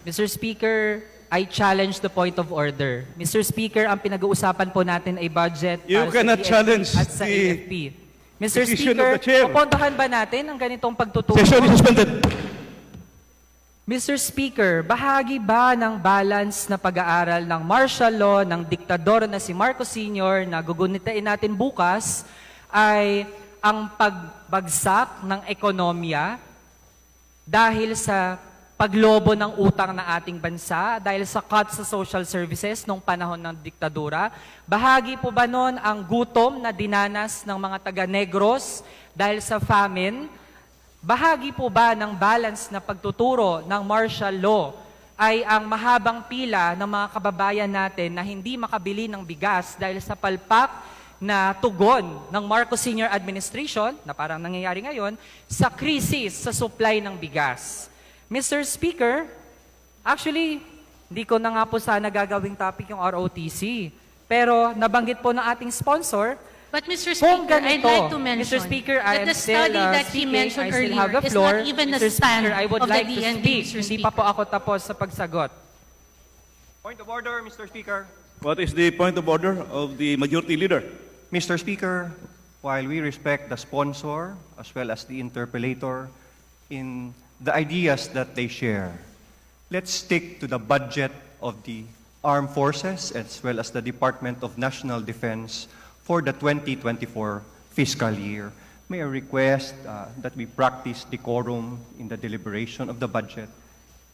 Mr. Speaker, I challenge the point of order. Mr. Speaker, ang pinag-uusapan po natin ay budget You para cannot sa PNP challenge at sa the AFP. Mr. decision Speaker, of the chair. pupuntahan ba natin ang ganitong pagtutulong? Session is suspended. Mr. Speaker, bahagi ba ng balance na pag-aaral ng martial law ng diktador na si Marcos Sr. na gugunitain natin bukas ay ang pagbagsak ng ekonomiya dahil sa paglobo ng utang ng ating bansa, dahil sa cut sa social services nung panahon ng diktadura? Bahagi po ba nun ang gutom na dinanas ng mga taga-Negros dahil sa famine? Bahagi po ba ng balance na pagtuturo ng martial law ay ang mahabang pila ng mga kababayan natin na hindi makabili ng bigas dahil sa palpak na tugon ng Marcos Sr. Administration, na parang nangyayari ngayon, sa krisis sa supply ng bigas? Mr. Speaker, actually, hindi ko na nga po sana gagawing topic yung ROTC. Pero nabanggit po ng ating sponsor. But Mr. Kung Speaker, I'd ganito, like to mention Mr. Speaker, I that am the still study that he speaking. mentioned I still have earlier the is floor. not even a Mr. stand Speaker, I would of the like to DND, speak. Mr. Hindi pa po Speaker. ako tapos sa pagsagot. Point of order, Mr. Speaker. What is the point of order of the majority leader? Mr. Speaker, while we respect the sponsor as well as the interpellator in the ideas that they share, let's stick to the budget of the armed forces as well as the Department of National Defense for the 2024 fiscal year. May I request that we practice decorum in the deliberation of the budget.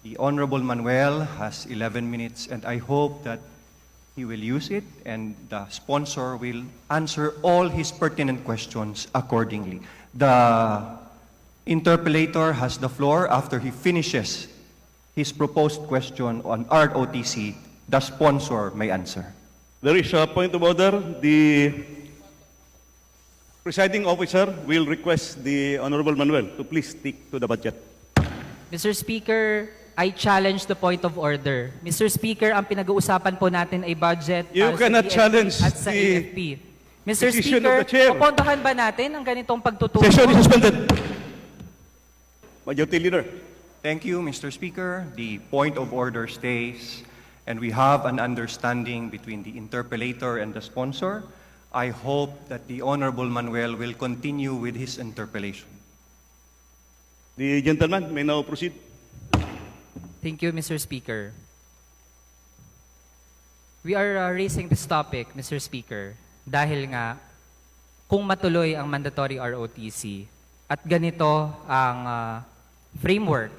The Honorable Manuel has 11 minutes, and I hope that he will use it, and the sponsor will answer all his pertinent questions accordingly. The interpellator has the floor after he finishes his proposed question on ROTC. The sponsor may answer. There is a point of order. The presiding officer will request the Honorable Manuel to please stick to the budget. Mr. Speaker, I challenge the point of order. Mr. Speaker, ang pinag-uusapan po natin ay budget You para cannot sa PNP challenge at sa the AFP. Mr. decision Speaker, of the chair. pupuntahan ba natin ang ganitong pagtutulong? Session is suspended. Majority leader. Thank you, Mr. Speaker. The point of order stays, and we have an understanding between the interpellator and the sponsor. I hope that the Honorable Manuel will continue with his interpellation. The gentleman may now proceed. Thank you, Mr. Speaker. We are raising this topic, Mr. Speaker, dahil nga kung matuloy ang mandatory ROTC at ganito ang framework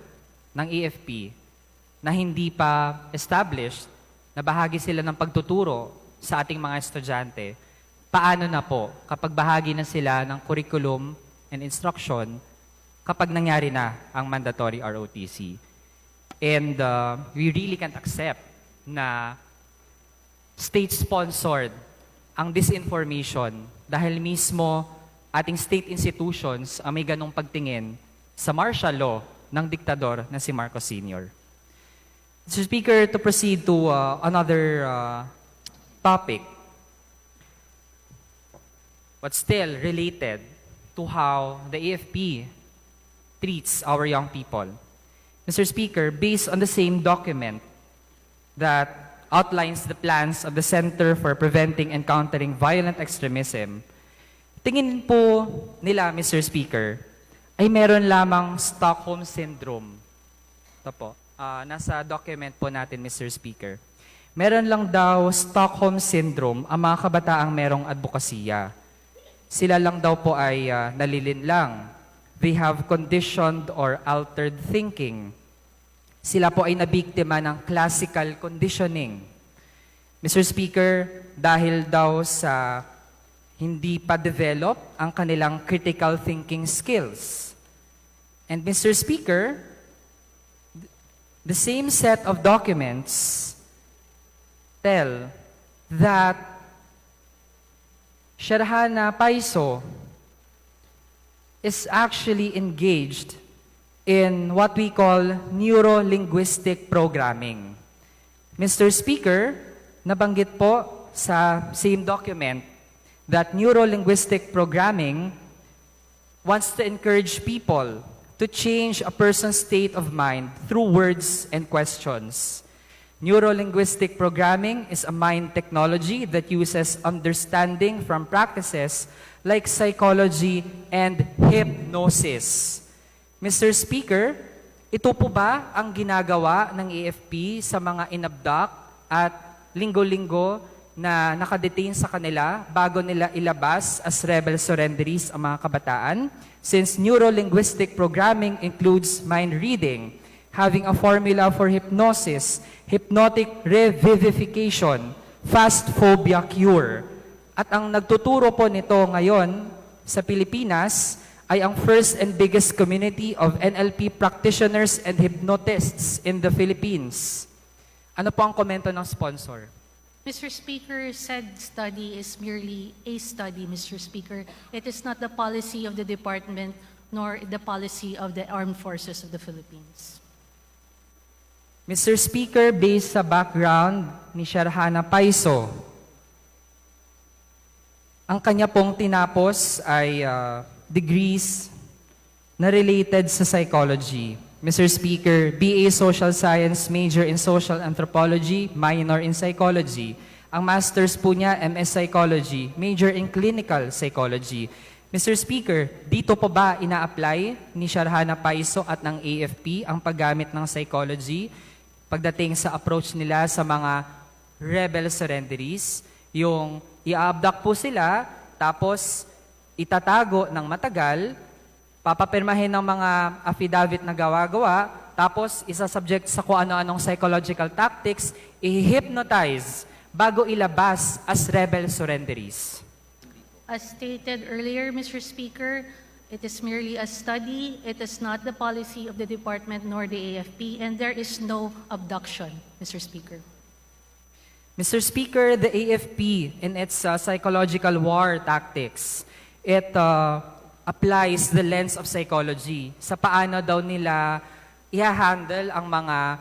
ng AFP na hindi pa established, na bahagi sila ng pagtuturo sa ating mga estudyante, paano na po kapag bahagi na sila ng curriculum and instruction kapag nangyari na ang mandatory ROTC? And we really can't accept na state-sponsored ang disinformation dahil mismo ating state institutions ang may ganong pagtingin sa martial law ng diktador na si Marcos Sr. Mr. Speaker, to proceed to another topic, but still related to how the AFP treats our young people. Mr. Speaker, based on the same document that outlines the plans of the Center for Preventing and Countering Violent Extremism, tingin po nila, Mr. Speaker, ay meron lamang Stockholm Syndrome. Ito po, nasa document po natin, Mr. Speaker. Meron lang daw Stockholm Syndrome ang mga kabataang merong advokasya. Sila lang daw po ay nalilinlang. They have conditioned or altered thinking. Sila po ay nabiktima ng classical conditioning. Mr. Speaker, dahil daw sa hindi pa develop ang kanilang critical thinking skills. And Mr. Speaker, the same set of documents tell that Sharhana Paiso is actually engaged in what we call neuro-linguistic programming. Mr. Speaker, nabanggit po sa same document that neuro-linguistic programming wants to encourage people to change a person's state of mind through words and questions. Neuro-linguistic programming is a mind technology that uses understanding from practices like psychology and hypnosis. Mr. Speaker, ito po ba ang ginagawa ng AFP sa mga inabduct at linggo-linggo na nakadetain sa kanila bago nila ilabas as rebel surrenderies ang mga kabataan? Since neuro-linguistic programming includes mind reading, having a formula for hypnosis, hypnotic revivification, fast phobia cure. At ang nagtuturo po nito ngayon sa Pilipinas ay ang first and biggest community of NLP practitioners and hypnotists in the Philippines. Ano po ang komento ng sponsor? Mr. Speaker, said study is merely a study, Mr. Speaker. It is not the policy of the department nor the policy of the armed forces of the Philippines. Mr. Speaker, based sa background ni Sharhana Paiso, ang kanya pong tinapos ay degrees na related sa psychology. Mr. Speaker, BA Social Science, major in Social Anthropology, minor in Psychology. Ang master's po niya, MS Psychology, major in Clinical Psychology. Mr. Speaker, dito po ba ina-apply ni Sharhana Paiso at ng AFP ang paggamit ng psychology pagdating sa approach nila sa mga rebel surrenderies? Yung i-abduct po sila, tapos itatago ng matagal, papapirmahin ng mga affidavit na gawa-gawa, tapos isa-subject sa kung ano-anong psychological tactics, i-hypnotize bago ilabas as rebel surrenderies. As stated earlier, Mr. Speaker, it is merely a study. It is not the policy of the department nor the AFP, and there is no abduction, Mr. Speaker. Mr. Speaker, the AFP, in its psychological war tactics, it applies the lens of psychology sa paano daw nila i-handle ang mga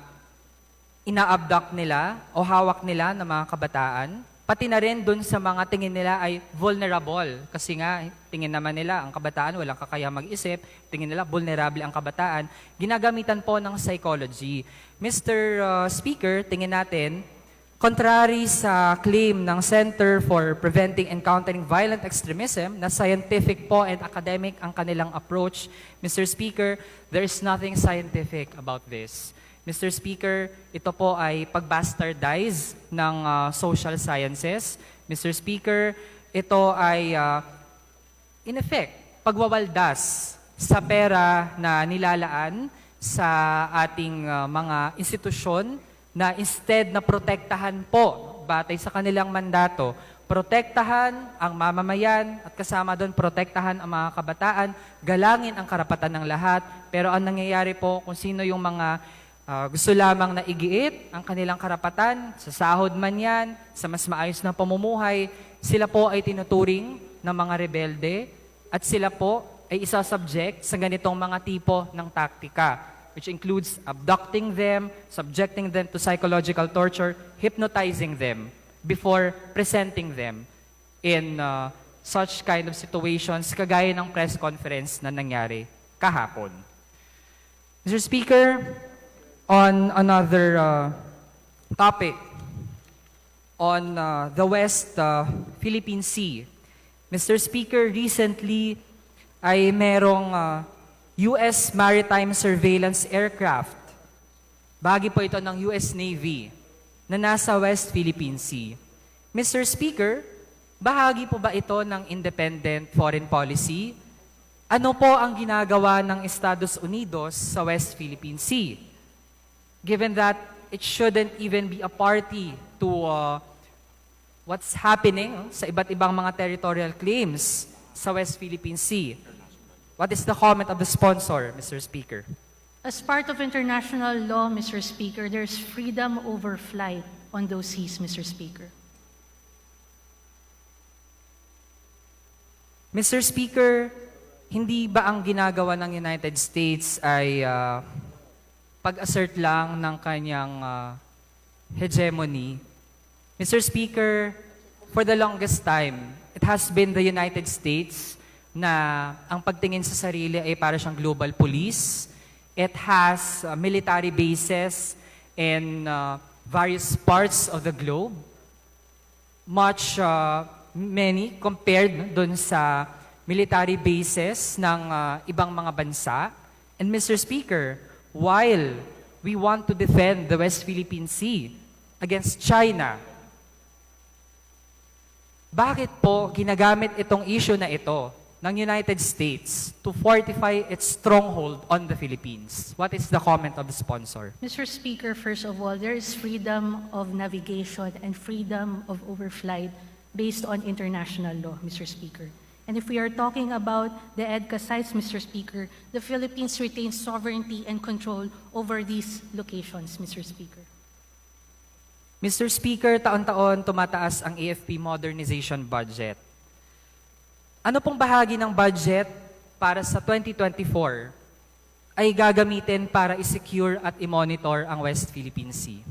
ina-abduct nila o hawak nila ng mga kabataan. Pati na rin dun sa mga tingin nila ay vulnerable. Kasi nga, tingin naman nila ang kabataan, walang kakaya mag-isip. Tingin nila, vulnerable ang kabataan. Ginagamitan po ng psychology. Mr. Speaker, tingin natin, contrary sa claim ng Center for Preventing and Countering Violent Extremism na scientific po and academic ang kanilang approach, Mr. Speaker, there is nothing scientific about this. Mr. Speaker, ito po ay pag-bastardize ng social sciences. Mr. Speaker, ito ay, in effect, pagwawaldas sa pera na nilalaan sa ating mga institusyon na instead na protektahan po, batay sa kanilang mandato, protektahan ang mamamayan at kasama doon protektahan ang mga kabataan, galangin ang karapatan ng lahat. Pero ang nangyayari po kung sino yung mga gusto lamang na igiit ang kanilang karapatan, sa sahod man yan, sa mas maayos na pamumuhay, sila po ay tinuturing ng mga rebelde at sila po ay isa-subject sa ganitong mga tipo ng taktika, which includes abducting them, subjecting them to psychological torture, hypnotizing them before presenting them in such kind of situations, kagaya ng press conference na nangyari kahapon. Mr. Speaker, on another topic, on the West Philippine Sea. Mr. Speaker, recently ay merong US Maritime Surveillance Aircraft. Bahagi po ito ng US Navy na nasa West Philippine Sea. Mr. Speaker, bahagi po ba ito ng independent foreign policy? Ano po ang ginagawa ng Estados Unidos sa West Philippine Sea? Given that it shouldn't even be a party to what's happening sa iba't ibang mga territorial claims sa West Philippine Sea. What is the comment of the sponsor, Mr. Speaker? As part of international law, Mr. Speaker, there's freedom over flight on those seas, Mr. Speaker. Mr. Speaker, hindi ba ang ginagawa ng United States ay pag-assert lang ng kanyang hegemony? Mr. Speaker, for the longest time, it has been the United States na ang pagtingin sa sarili ay para siyang global police. It has military bases in various parts of the globe. Many compared dun sa military bases ng ibang mga bansa. And Mr. Speaker, while we want to defend the West Philippine Sea against China, bakit po ginagamit itong issue na ito ng United States to fortify its stronghold on the Philippines? What is the comment of the sponsor? Mr. Speaker, first of all, there is freedom of navigation and freedom of overflight based on international law, Mr. Speaker. And if we are talking about the EDCA sites, Mr. Speaker, the Philippines retains sovereignty and control over these locations, Mr. Speaker. Mr. Speaker, taon-taon tumataas ang AFP modernization budget. Ano pong bahagi ng budget para sa 2024 ay gagamitin para i-secure at i-monitor ang West Philippine Sea?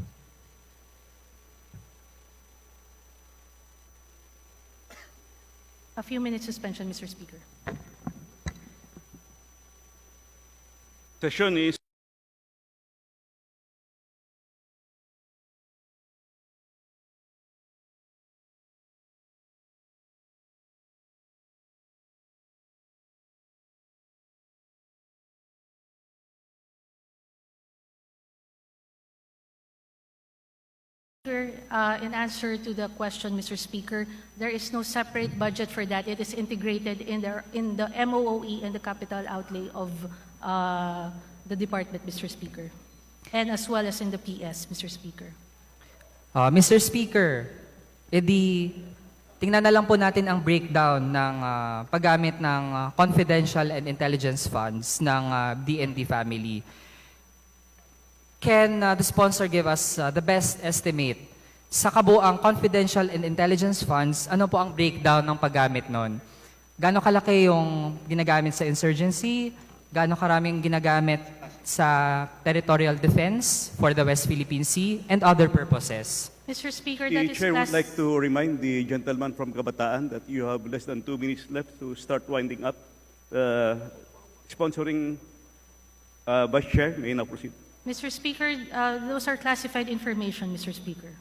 A few minutes suspension, Mr. Speaker. Session is In answer to the question, Mr. Speaker, there is no separate budget for that. It is integrated in the MOOE and the capital outlay of the department, Mr. Speaker, and as well as in the PS, Mr. Speaker. Mr. Speaker, edi tingnan na lang po natin ang breakdown ng paggamit ng confidential and intelligence funds ng DND family. Can the sponsor give us the best estimate sa kabuang confidential and intelligence funds? Ano po ang breakdown ng paggamit nun? Gaano kalaki yung ginagamit sa insurgency? Gaano karaming ginagamit sa territorial defense for the West Philippine Sea and other purposes? Mr. Speaker, that the is chair would last... like to remind the gentleman from Kabataan that you have less than 2 minutes left to start winding up. Sponsoring Vice Chair may now proceed. Mr. Speaker, those are classified information, Mr. Speaker.